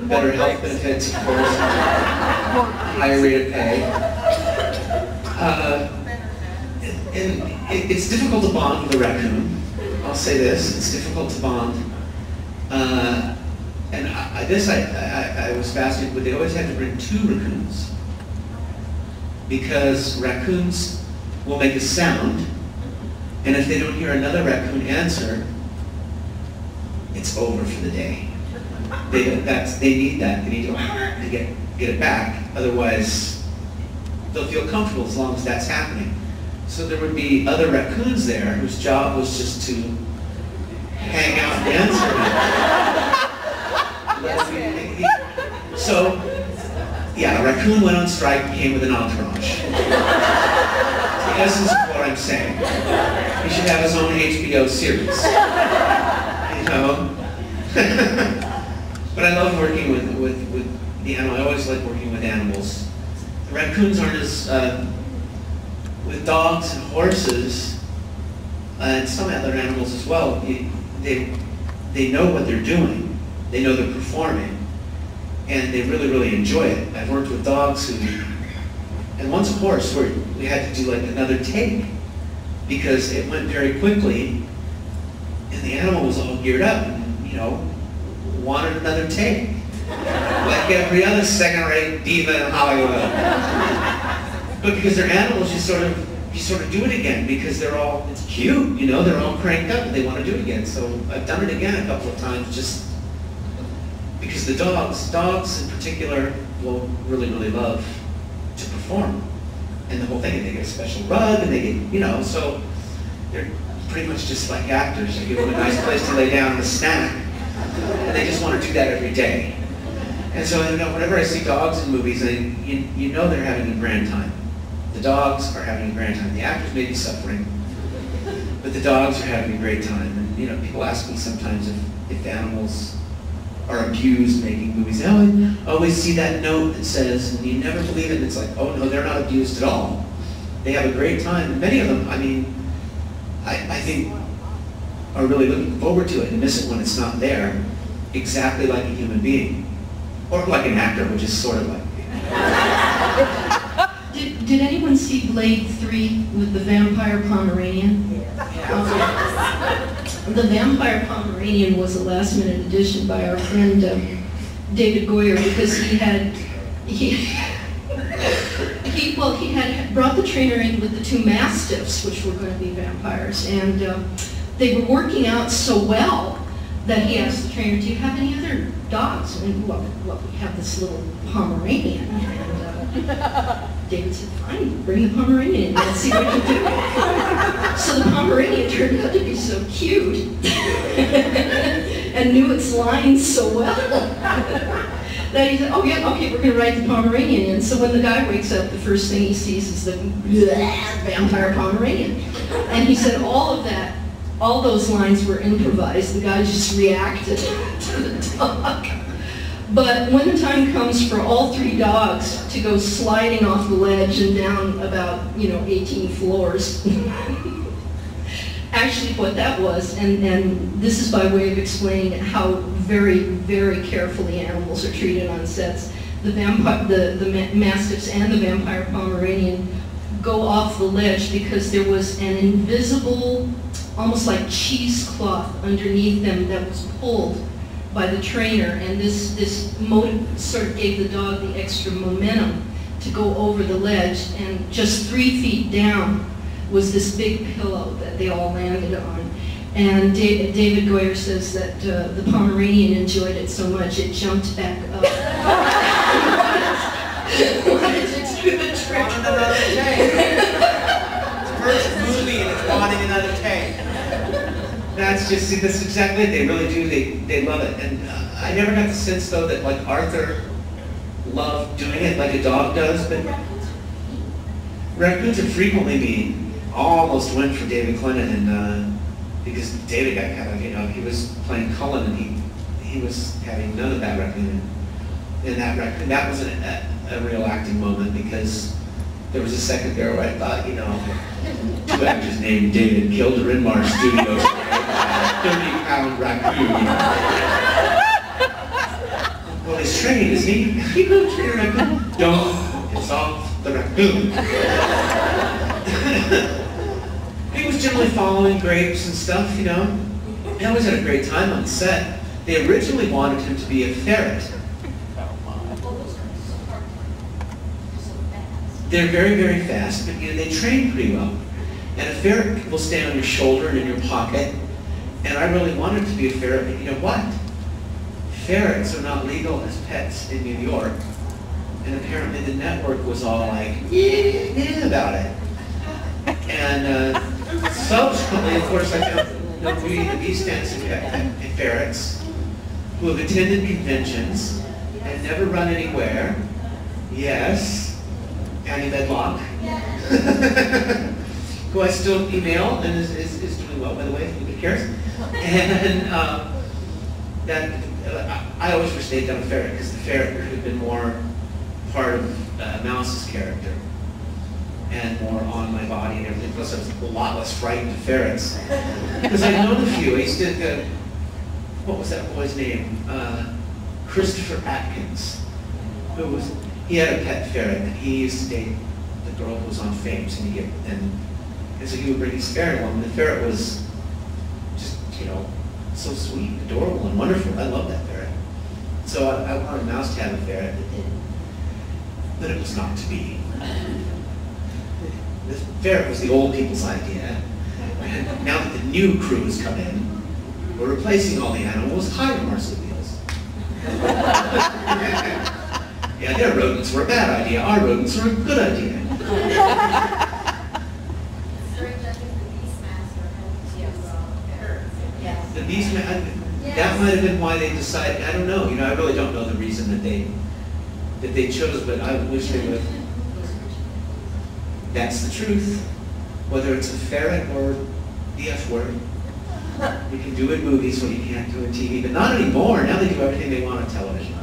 better health benefits, of course, higher rate of pay. And it's difficult to bond with a raccoon. I'll say this, it's difficult to bond. And I was fascinated, but they always had to bring 2 raccoons. Because raccoons will make a sound, and if they don't hear another raccoon answer, it's over for the day. They need that. They need to get it back. Otherwise, they'll feel comfortable as long as that's happening. So there would be other raccoons there whose job was just to hang out and answer. So, yeah, a raccoon went on strike and came with an entourage. The essence of what I'm saying. He should have his own HBO series. You know? But I love working with the animal. I always like working with animals. The raccoons aren't as, with dogs and horses, and some other animals as well, they know what they're doing. They know they're performing. And they really, really enjoy it. I've worked with dogs and once a horse where we had to do like another take because it went very quickly and the animal was all geared up and, you know, wanted another take. Like every other second-rate diva in Hollywood. But because they're animals, you sort of do it again because it's cute, you know, they're all cranked up and they want to do it again. So I've done it again a couple of times just because the dogs in particular will really, really love to perform. And the whole thing, they get a special rug and they get, you know, so they're pretty much just like actors. You give them a nice place to lay down and a snack. And they just want to do that every day. And so, you know, whenever I see dogs in movies, you know they're having a grand time. The dogs are having a grand time. The actors may be suffering, but the dogs are having a great time. And, you know, people ask me sometimes if animals are abused making movies. I always see that note that says, and you never believe it, and it's like, oh no, they're not abused at all. They have a great time. And many of them, I mean, I think are really looking forward to it and miss it when it's not there, exactly like a human being. Or like an actor, which is sort of like. Did anyone see Blade 3 with the Vampire Pomeranian? The Vampire Pomeranian was a last-minute addition by our friend David Goyer because he had brought the trainer in with the 2 Mastiffs, which were going to be vampires, and they were working out so well that he asked the trainer, "Do you have any other dogs?" And well, we have this little Pomeranian. And David said, "Fine, bring the Pomeranian in. Let's see what you do." So the Pomeranian turned out to be so cute and knew its lines so well that he said, "Oh yeah, okay, we're going to ride the Pomeranian in." So when the guy wakes up, the first thing he sees is the Vampire Pomeranian. And he said all those lines were improvised. The guy just reacted to the dog. But when the time comes for all 3 dogs to go sliding off the ledge and down about, 18 floors, actually what that was, and this is by way of explaining how very, very carefully animals are treated on sets, the Mastiffs and the Vampire Pomeranian go off the ledge because there was an invisible, almost like cheesecloth underneath them that was pulled by the trainer, and this motive sort of gave the dog the extra momentum to go over the ledge, and just 3 feet down was this big pillow that they all landed on. And David Goyer says that the Pomeranian enjoyed it so much it jumped back up. Wanted to do the trick. Wanted another take. It's the first movie and it's wanting another take. That's exactly it. They really do. They love it. And I never got the sense though that like Arthur loved doing it like a dog does. But raccoons are frequently mean. Almost went for David Clinton, and because David got kind of, he was playing Cullen and he was having none of that raccoon. And that was a real acting moment because there was a second there where I thought, 2 actors named David killed her in Mars Studios. 30-pound raccoon. Well, he's trained, isn't he? He could train a raccoon. Don't piss off the raccoon. He was generally following grapes and stuff, you know. He always had a great time on set. They originally wanted him to be a ferret. They're very, very fast, but you know, they train pretty well. And a ferret will stay on your shoulder and in your pocket. And I really wanted to be a ferret, but you know what? Ferrets are not legal as pets in New York. And apparently the network was all like, yeah about it. And subsequently, of course, I found these fancy ferrets who have attended conventions and never run anywhere. Yes, Annie Bedlock, who I still email and is doing well, by the way, if anybody cares. And I always wish they'd done a ferret, because the ferret could have been more part of Mouse's character and more on my body and everything. Plus, I was a lot less frightened of ferrets. Because I've known a few. I used to, what was that boy's name? Christopher Atkins. He had a pet ferret, and he used to date the girl who was on Fame. And so he would bring his ferret along, and the ferret was just, you know, so sweet, adorable, and wonderful. I love that ferret. So I wanted Mouse to have a ferret, but it was not to be. The ferret was the old people's idea. And now that the new crew has come in, we're replacing all the animals with higher marsupials. Yeah, their rodents were a bad idea. Our rodents are a good idea. The Beastmaster, that might have been why they decided. I don't know. You know, I really don't know the reason that they chose, but I wish they would. That's the truth. Whether it's a ferret or the F word. You can do in movies what you can't do in TV, but not anymore. Now they do everything they want on television.